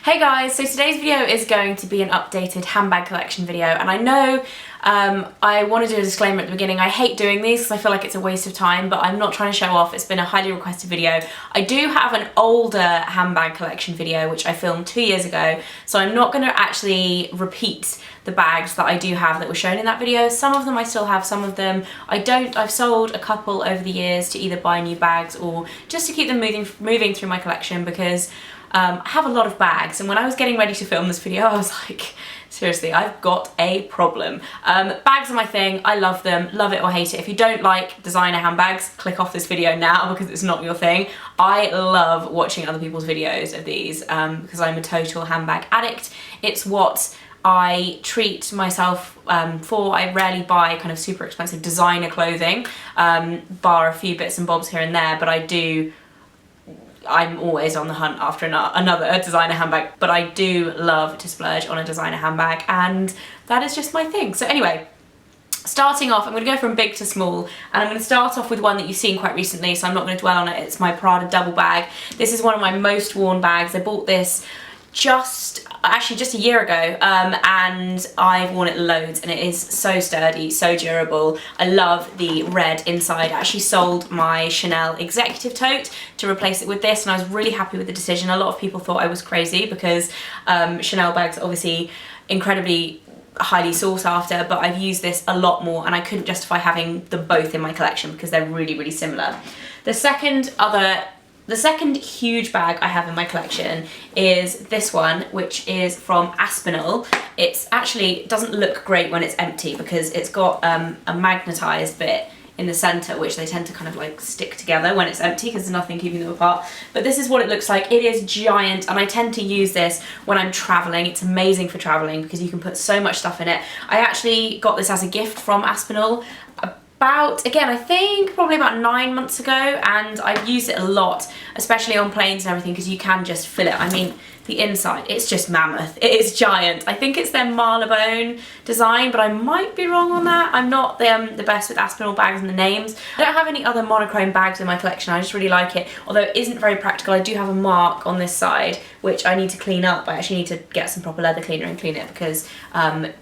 Hey guys, so today's video is going to be an updated handbag collection video, and I know I want to do a disclaimer at the beginning. I hate doing these because I feel like it's a waste of time, but I'm not trying to show off. It's been a highly requested video. I do have an older handbag collection video which I filmed 2 years ago, so I'm not going to actually repeat the bags that I do have that were shown in that video. Some of them I still have, some of them I don't. I've sold a couple over the years to either buy new bags or just to keep them moving through my collection, because I have a lot of bags, and when I was getting ready to film this video I was like, seriously, I've got a problem. Bags are my thing. I love them, love it or hate it. If you don't like designer handbags, click off this video now because it's not your thing. I love watching other people's videos of these because I'm a total handbag addict. It's what I treat myself for. I rarely buy kind of super expensive designer clothing, bar a few bits and bobs here and there, but I'm always on the hunt after another designer handbag, but I do love to splurge on a designer handbag, and that is just my thing. So anyway, starting off, I'm going to go from big to small, and I'm going to start off with one that you've seen quite recently, so I'm not going to dwell on it. It's my Prada double bag. This is one of my most worn bags. I bought this just a year ago, and I've worn it loads, and it is so sturdy, so durable. I love the red inside. I actually sold my Chanel executive tote to replace it with this, and I was really happy with the decision. A lot of people thought I was crazy because Chanel bags are obviously incredibly highly sought after, but I've used this a lot more, and I couldn't justify having them both in my collection because they're really, really similar. The second huge bag I have in my collection is this one, which is from Aspinall. It doesn't look great when it's empty because it's got a magnetised bit in the centre, which they tend to kind of like stick together when it's empty because there's nothing keeping them apart. But this is what it looks like. It is giant, and I tend to use this when I'm travelling. It's amazing for travelling because you can put so much stuff in it. I actually got this as a gift from Aspinall again, I think probably about 9 months ago, and I've used it a lot, especially on planes and everything, because you can just fill it. I mean, the inside, it's just mammoth. It is giant. I think it's their Marylebone design, but I might be wrong on that. I'm not the best with Aspinall bags and the names. I don't have any other monochrome bags in my collection. I just really like it. Although it isn't very practical, I do have a mark on this side, which I need to clean up. I actually need to get some proper leather cleaner and clean it because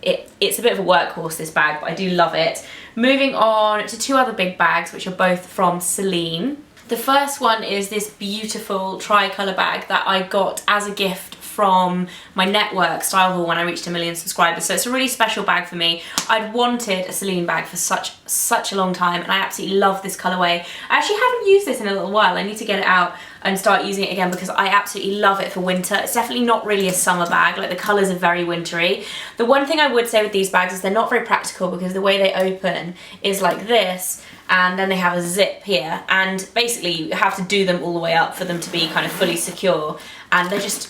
it's a bit of a workhorse, this bag, but I do love it. Moving on to two other big bags, which are both from Celine. The first one is this beautiful tricolour bag that I got as a gift from my network style haul when I reached 1 million subscribers, so it's a really special bag for me. I'd wanted a Celine bag for such a long time, and I absolutely love this colourway. I actually haven't used this in a little while. I need to get it out and start using it again because I absolutely love it for winter. It's definitely not really a summer bag. Like, the colours are very wintry. The one thing I would say with these bags is they're not very practical because the way they open is like this, and then they have a zip here, and basically you have to do them all the way up for them to be kind of fully secure, and they're just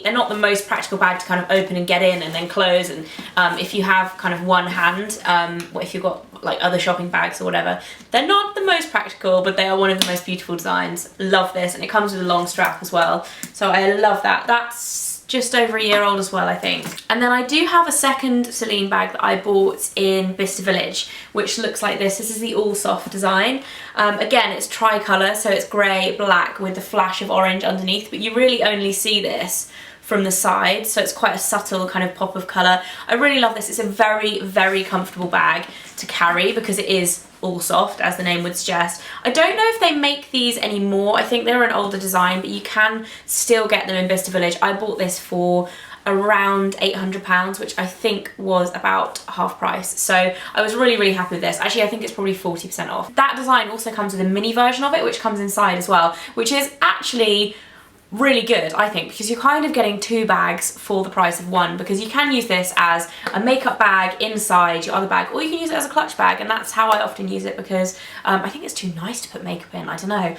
they're not the most practical bag to kind of open and get in and then close, and if you have kind of one hand, if you've got like other shopping bags or whatever, they're not the most practical, but they are one of the most beautiful designs. Love this, and it comes with a long strap as well, so I love that. That's just over a year old as well, I think. And then I do have a second Celine bag that I bought in Bicester Village, which looks like this. This is the all soft design. Again, it's tricolour, so it's grey, black with a flash of orange underneath, but you really only see this from the side, so it's quite a subtle kind of pop of colour. I really love this. It's a very, very comfortable bag to carry because it is all soft, as the name would suggest. I don't know if they make these anymore. I think they're an older design, but you can still get them in Bicester Village. I bought this for around £800, which I think was about half price, so I was really, really happy with this. Actually, I think it's probably 40% off. That design also comes with a mini version of it, which comes inside as well, which is actually really good, I think, because you're kind of getting two bags for the price of one, because you can use this as a makeup bag inside your other bag, or you can use it as a clutch bag, and that's how I often use it because I think it's too nice to put makeup in. I don't know.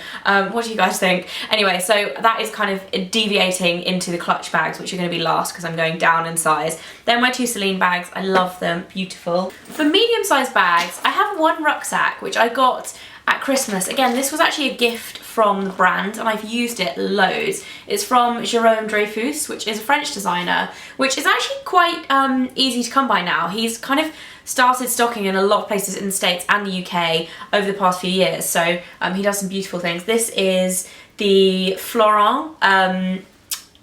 What do you guys think? Anyway, so that is kind of deviating into the clutch bags, which are going to be last because I'm going down in size. They're my two Celine bags. I love them. Beautiful. For medium-sized bags, I have one rucksack, which I got at Christmas. Again, this was actually a gift from the brand, and I've used it loads. It's from Jérôme Dreyfus, which is a French designer, which is actually quite easy to come by now. He's kind of started stocking in a lot of places in the States and the UK over the past few years, so he does some beautiful things. This is the Fleur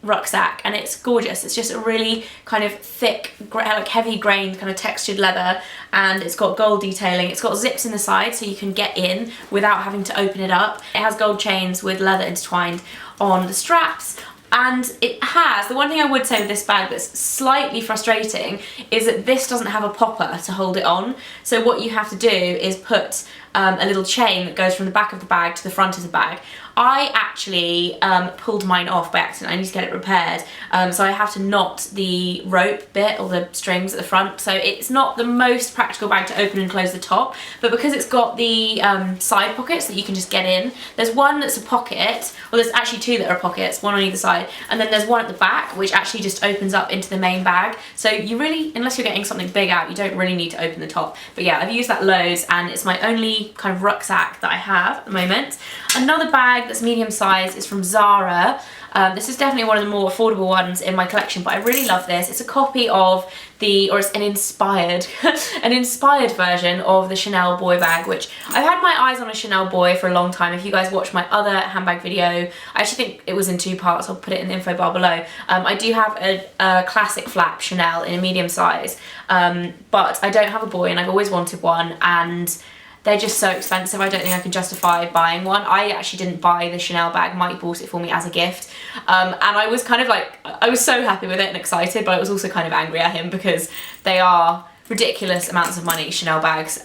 rucksack, and it's gorgeous. It's just a really kind of thick, like heavy grained kind of textured leather, and it's got gold detailing. It's got zips in the side so you can get in without having to open it up. It has gold chains with leather intertwined on the straps. And it has, the one thing I would say with this bag that's slightly frustrating is that this doesn't have a popper to hold it on. So what you have to do is put a little chain that goes from the back of the bag to the front of the bag. I actually pulled mine off by accident. I need to get it repaired. So I have to knot the rope bit or the strings at the front. So it's not the most practical bag to open and close the top, but because it's got the side pockets that you can just get in, there's one that's a pocket, well there's actually two that are pockets, one on either side, and then there's one at the back which actually just opens up into the main bag. So you really, unless you're getting something big out, you don't really need to open the top. But yeah, I've used that loads, and it's my only kind of rucksack that I have at the moment. Another bag that's medium size is from Zara. This is definitely one of the more affordable ones in my collection, but I really love this. It's a copy of the, or it's an inspired version of the Chanel boy bag, which I've had my eyes on a Chanel boy for a long time. If you guys watch my other handbag video, I actually think it was in 2 parts, I'll put it in the info bar below. I do have a classic flap Chanel in a medium size, but I don't have a boy and I've always wanted one, and they're just so expensive. I don't think I can justify buying one. I actually didn't buy the Chanel bag. Mike bought it for me as a gift. And I was kind of like, I was so happy with it and excited, but I was also kind of angry at him because they are ridiculous amounts of money, Chanel bags,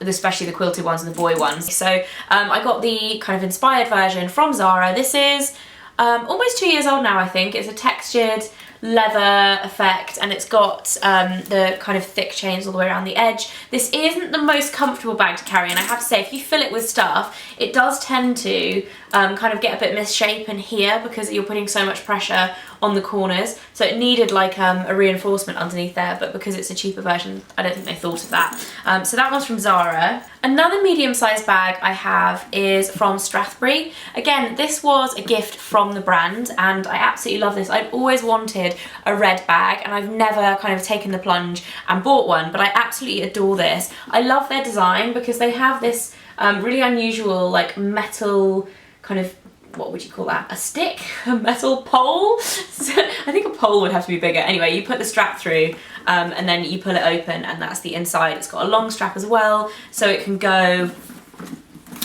especially the quilted ones and the boy ones. So I got the kind of inspired version from Zara. This is almost 2 years old now, I think. It's a textured leather effect, and it's got the kind of thick chains all the way around the edge. This isn't the most comfortable bag to carry, and I have to say, if you fill it with stuff, it does tend to kind of get a bit misshapen here because you're putting so much pressure on the corners. So it needed like a reinforcement underneath there, but because it's a cheaper version, I don't think they thought of that. So that one's from Zara. Another medium-sized bag I have is from Strathbury. Again, this was a gift from the brand, and I absolutely love this. I've always wanted a red bag, and I've never kind of taken the plunge and bought one, but I absolutely adore this. I love their design because they have this really unusual like metal kind of, what would you call that? A stick? A metal pole? I think a pole would have to be bigger. Anyway, you put the strap through and then you pull it open, and that's the inside. It's got a long strap as well, so it can go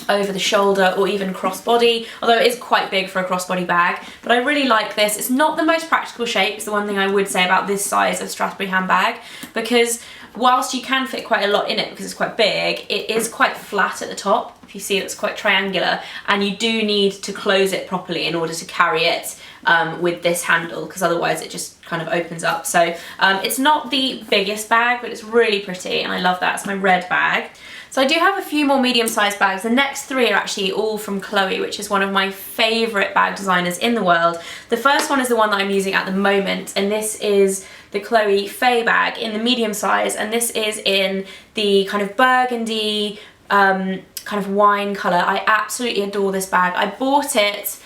over the shoulder or even crossbody, although it is quite big for a crossbody bag. But I really like this. It's not the most practical shape, it's the one thing I would say about this size of Strathbury handbag, because whilst you can fit quite a lot in it because it's quite big, it is quite flat at the top. If you see, it's quite triangular, and you do need to close it properly in order to carry it with this handle, because otherwise it just kind of opens up. So it's not the biggest bag, but it's really pretty, and I love that. It's my red bag. So I do have a few more medium-sized bags. The next 3 are actually all from Chloe, which is one of my favourite bag designers in the world. The first one is the one that I'm using at the moment, and this is the Chloe Faye bag in the medium size, and this is in the kind of burgundy, kind of wine colour. I absolutely adore this bag. I bought it,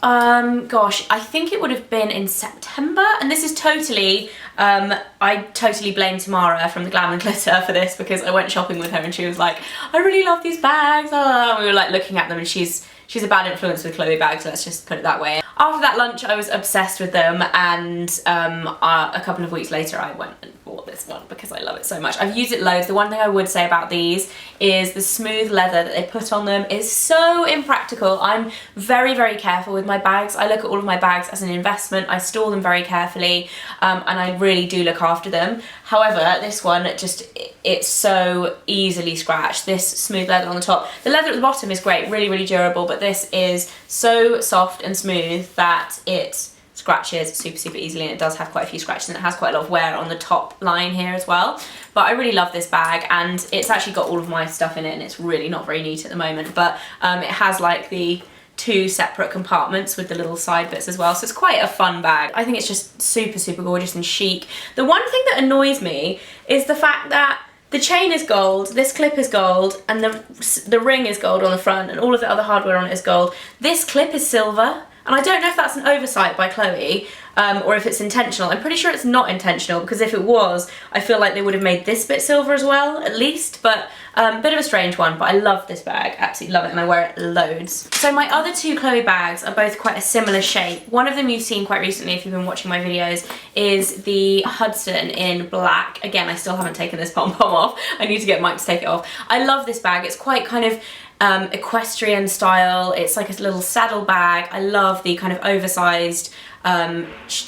gosh, I think it would have been in September, and this is totally, I totally blame Tamara from the Glam and Glitter for this, because I went shopping with her and she was like, I really love these bags, and we were like looking at them, and she's a bad influence with Chloe bags, let's just put it that way. After that lunch I was obsessed with them, and a couple of weeks later I went and bought this one because I love it so much. I've used it loads. The one thing I would say about these is the smooth leather that they put on them is so impractical. I'm very, very careful with my bags. I look at all of my bags as an investment. I store them very carefully, and I really do look after them. However, this one it's so easily scratched. This smooth leather on the top. The leather at the bottom is great, really, really durable, but this is so soft and smooth that it scratches super, super easily, and it does have quite a few scratches, and it has quite a lot of wear on the top line here as well. But I really love this bag, and it's actually got all of my stuff in it, and it's really not very neat at the moment, but it has like the 2 separate compartments with the little side bits as well, so it's quite a fun bag. I think it's just super, super gorgeous and chic. The one thing that annoys me is the fact that the chain is gold, this clip is gold, and the ring is gold on the front, and all of the other hardware on it is gold. This clip is silver. And I don't know if that's an oversight by Chloe or if it's intentional. I'm pretty sure it's not intentional, because if it was, I feel like they would have made this bit silver as well, at least. But bit of a strange one, but I love this bag, absolutely love it, and I wear it loads. So my other two Chloe bags are both quite a similar shape. One of them you've seen quite recently if you've been watching my videos is the Hudson in black. Again, I still haven't taken this pom-pom off. I need to get Mike to take it off. I love this bag. It's quite kind of equestrian style. It's like a little saddle bag. I love the kind of oversized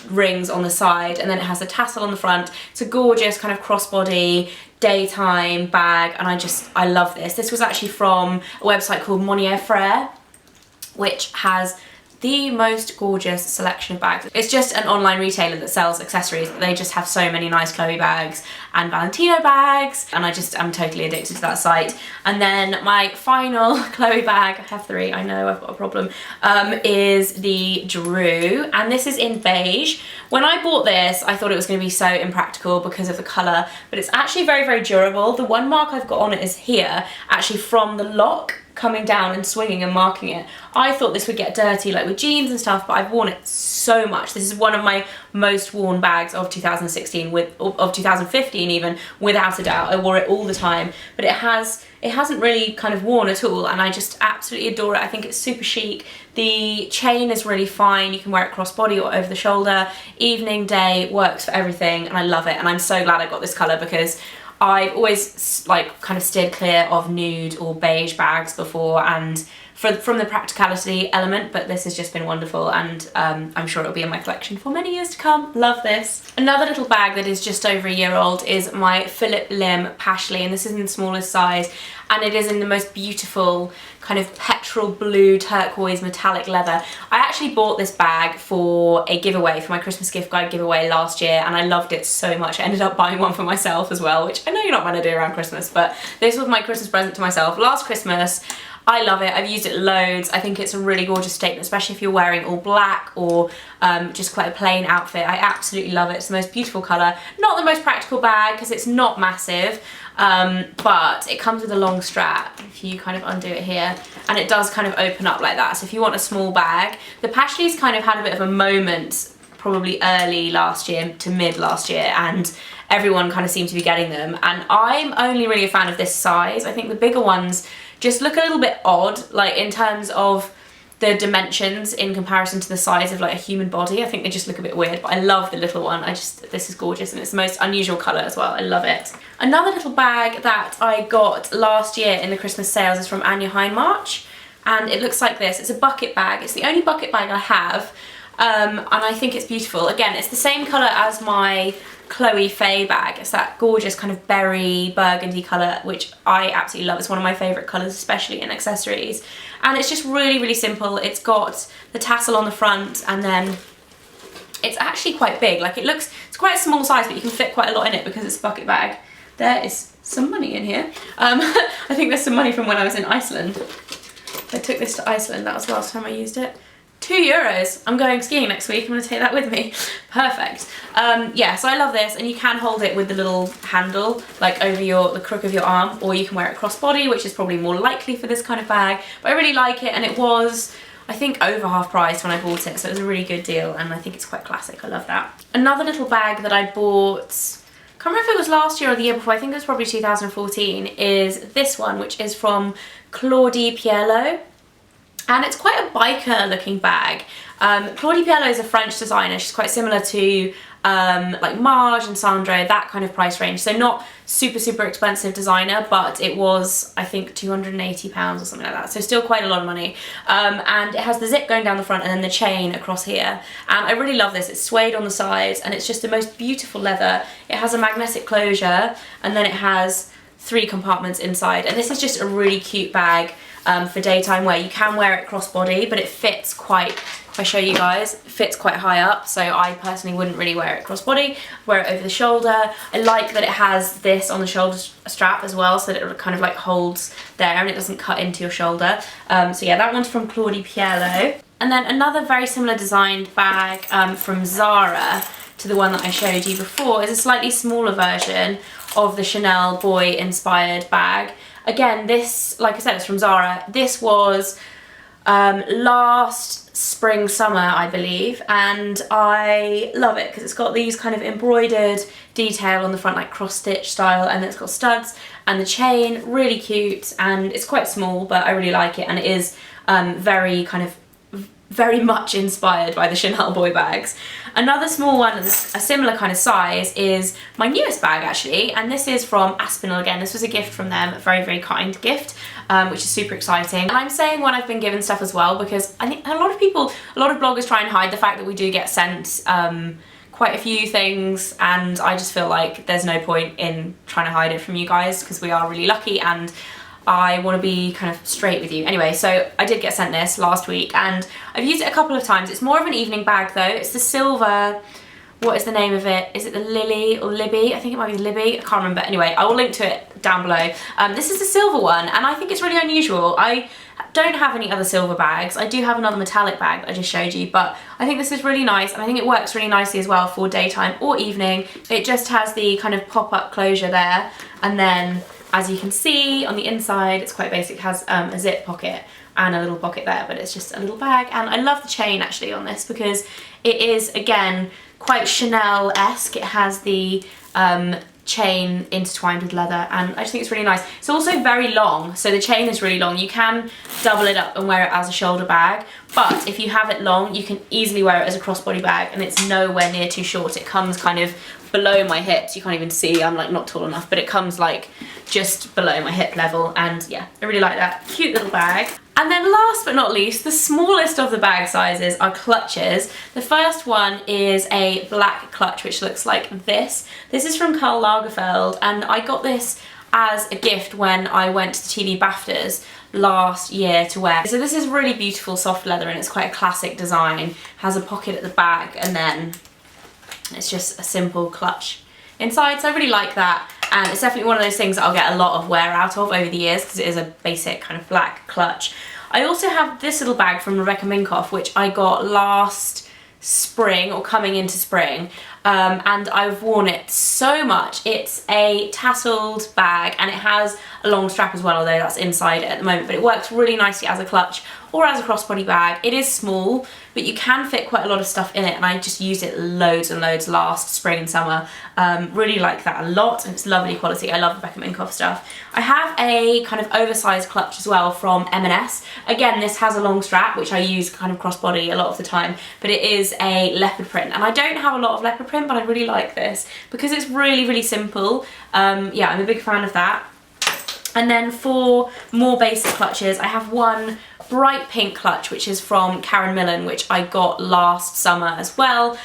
rings on the side, and then it has a tassel on the front. It's a gorgeous kind of crossbody daytime bag, and I love this. This was actually from a website called Frère, which has the most gorgeous selection of bags. It's just an online retailer that sells accessories, but they just have so many nice Chloe bags and Valentino bags, and I'm totally addicted to that site. And then my final Chloe bag, I have three, I know I've got a problem, is the Drew, and this is in beige. When I bought this, I thought it was going to be so impractical because of the colour, but it's actually very, very durable. The one mark I've got on it is here, actually from the lock coming down and swinging and marking it. I thought this would get dirty like with jeans and stuff, but I've worn it so much. This is one of my most worn bags of 2016, of 2015 even, without a doubt. I wore it all the time, but it hasn't really kind of worn at all, and I just absolutely adore it. I think it's super chic. The chain is really fine. You can wear it crossbody or over the shoulder. Evening, day, works for everything, and I love it. And I'm so glad I got this colour, because I've always like kind of steered clear of nude or beige bags before, and from the practicality element, but this has just been wonderful, and I'm sure it'll be in my collection for many years to come. Love this. Another little bag that is just over a year old is my Philip Lim Pashley, and this is in the smallest size, and it is in the most beautiful kind of petrol blue turquoise metallic leather. I actually bought this bag for a giveaway, for my Christmas gift guide giveaway last year, and I loved it so much. I ended up buying one for myself as well, which I know you're not meant to do around Christmas, but this was my Christmas present to myself last Christmas. I love it. I've used it loads. I think it's a really gorgeous statement, especially if you're wearing all black or just quite a plain outfit. I absolutely love it. It's the most beautiful colour. Not the most practical bag because it's not massive, but it comes with a long strap if you kind of undo it here, and it does kind of open up like that. So if you want a small bag, the Pashleys kind of had a bit of a moment probably early last year to mid last year, and everyone kind of seemed to be getting them, and I'm only really a fan of this size. I think the bigger ones just look a little bit odd, like in terms of the dimensions in comparison to the size of like a human body. I think they just look a bit weird, but I love the little one. This is gorgeous, and it's the most unusual colour as well. I love it. Another little bag that I got last year in the Christmas sales is from Anya Hindmarch, and it looks like this. It's a bucket bag. It's the only bucket bag I have, and I think it's beautiful. Again, it's the same colour as my Chloe Faye bag. It's that gorgeous kind of berry burgundy colour, which I absolutely love. It's one of my favourite colours, especially in accessories. And it's just really, really simple. It's got the tassel on the front, and then it's actually quite big. Like it's quite a small size, but you can fit quite a lot in it because it's a bucket bag. There is some money in here. I think there's some money from when I was in Iceland. I took this to Iceland. That was the last time I used it. €2. I'm going skiing next week. I'm going to take that with me. Perfect. Yeah, so I love this, and you can hold it with the little handle like over the crook of your arm, or you can wear it crossbody, which is probably more likely for this kind of bag. But I really like it, and it was, I think, over half price when I bought it, so it was a really good deal, and I think it's quite classic. I love that. Another little bag that I bought, I can't remember if it was last year or the year before, I think it was probably 2014, is this one, which is from Claudie Pierlot. And it's quite a biker looking bag. Claudie Pierlot is a French designer. She's quite similar to like Marge and Sandro, that kind of price range. So not super, super expensive designer, but it was, I think, £280 or something like that. So still quite a lot of money. And it has the zip going down the front and then the chain across here. And I really love this. It's suede on the sides, and it's just the most beautiful leather. It has a magnetic closure, and then it has 3 compartments inside. And this is just a really cute bag for daytime wear. You can wear it crossbody, but it fits quite, if I show you guys, it fits quite high up, so I personally wouldn't really wear it crossbody. Wear it over the shoulder. I like that it has this on the shoulder strap as well, so that it kind of like holds there and it doesn't cut into your shoulder. So yeah, that one's from Claudie Pierlot. And then another very similar designed bag from Zara to the one that I showed you before is a slightly smaller version of the Chanel boy inspired bag. Again, this, like I said, it's from Zara. This was last spring summer, I believe, and I love it because it's got these kind of embroidered detail on the front, like cross stitch style, and it's got studs, and the chain, really cute, and it's quite small, but I really like it, and it is very much inspired by the Chanel boy bags. Another small one, a similar kind of size, is my newest bag actually, and this is from Aspinall again. This was a gift from them, a very, very kind gift, which is super exciting. And I'm saying when I've been given stuff as well, because I think a lot of bloggers try and hide the fact that we do get sent quite a few things, and I just feel like there's no point in trying to hide it from you guys because we are really lucky, and I want to be kind of straight with you. Anyway, so I did get sent this last week and I've used it a couple of times. It's more of an evening bag though. It's the silver, what is the name of it? Is it the Lily or Libby? I think it might be the Libby, I can't remember. Anyway, I will link to it down below. This is the silver one, and I think it's really unusual. I don't have any other silver bags. I do have another metallic bag that I just showed you, but I think this is really nice, and I think it works really nicely as well for daytime or evening. It just has the kind of pop-up closure there, and then as you can see on the inside, it's quite basic. It has a zip pocket and a little pocket there, but it's just a little bag. And I love the chain actually on this because it is, again, quite Chanel-esque. It has the chain intertwined with leather, and I just think it's really nice. It's also very long, so the chain is really long. You can double it up and wear it as a shoulder bag, but if you have it long, you can easily wear it as a crossbody bag, and it's nowhere near too short. It comes kind of below my hips. You can't even see, I'm like not tall enough, but it comes like just below my hip level, and yeah, I really like that. Cute little bag. And then last but not least, the smallest of the bag sizes are clutches. The first one is a black clutch, which looks like this. This is from Karl Lagerfeld, and I got this as a gift when I went to the TV BAFTAs last year to wear. So this is really beautiful soft leather, and it's quite a classic design. Has a pocket at the back, and then it's just a simple clutch inside, so I really like that, and it's definitely one of those things that I'll get a lot of wear out of over the years because it is a basic kind of black clutch. I also have this little bag from Rebecca Minkoff, which I got last spring or coming into spring, and I've worn it so much. It's a tasseled bag, and it has a long strap as well, although that's inside it at the moment, but it works really nicely as a clutch or as a crossbody bag. It is small, but you can fit quite a lot of stuff in it, and I just used it loads and loads last spring and summer. Really like that a lot, and it's lovely quality. I love Rebecca Minkoff stuff. I have a kind of oversized clutch as well from M&S. Again, this has a long strap, which I use kind of crossbody a lot of the time, but it is a leopard print, and I don't have a lot of leopard print, but I really like this because it's really, really simple. Yeah, I'm a big fan of that. And then for more basic clutches, I have one bright pink clutch, which is from Karen Millen, which I got last summer as well.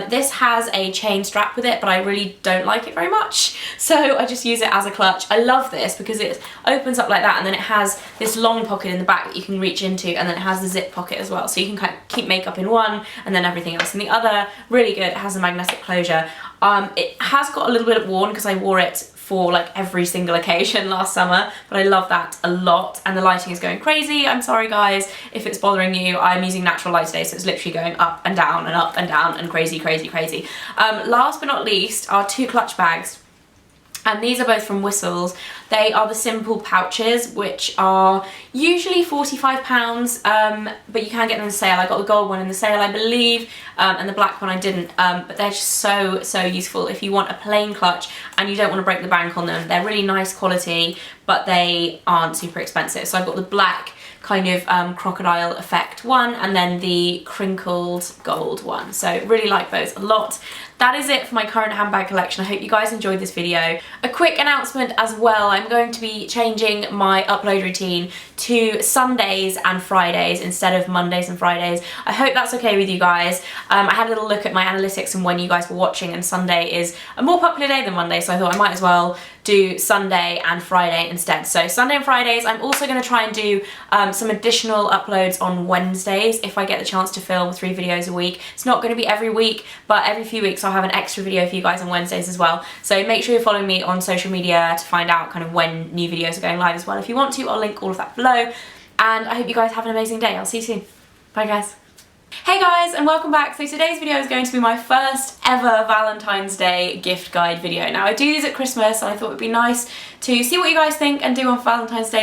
This has a chain strap with it, but I really don't like it very much, so I just use it as a clutch. I love this because it opens up like that, and then it has this long pocket in the back that you can reach into, and then it has the zip pocket as well, so you can kind of keep makeup in one and then everything else in the other. Really good. It has a magnetic closure. It has got a little bit worn because I wore it for like every single occasion last summer, but I love that a lot, and the lighting is going crazy. I'm sorry guys if it's bothering you. I'm using natural light today, so it's literally going up and down and up and down and crazy, crazy, crazy. Last but not least are two clutch bags, and these are both from Whistles. They are the simple pouches, which are usually £45, but you can get them in the sale. I got the gold one in the sale, I believe, and the black one I didn't, but they're just so useful if you want a plain clutch and you don't want to break the bank on them. They're really nice quality, but they aren't super expensive. So I've got the black kind of crocodile effect one, and then the crinkled gold one. So really like those a lot. That is it for my current handbag collection. I hope you guys enjoyed this video. A quick announcement as well, I'm going to be changing my upload routine to Sundays and Fridays instead of Mondays and Fridays. I hope that's okay with you guys. I had a little look at my analytics and when you guys were watching, and Sunday is a more popular day than Monday, so I thought I might as well do Sunday and Friday instead. So Sunday and Fridays. I'm also going to try and do some additional uploads on Wednesdays if I get the chance to film 3 videos a week. It's not going to be every week, but every few weeks I'll have an extra video for you guys on Wednesdays as well. So make sure you're following me on social media to find out kind of when new videos are going live as well. If you want to, I'll link all of that below. And I hope you guys have an amazing day. I'll see you soon. Bye guys. Hey guys, and welcome back. So today's video is going to be my first ever Valentine's Day gift guide video. Now I do these at Christmas, and I thought it would be nice to see what you guys think and do on Valentine's Day.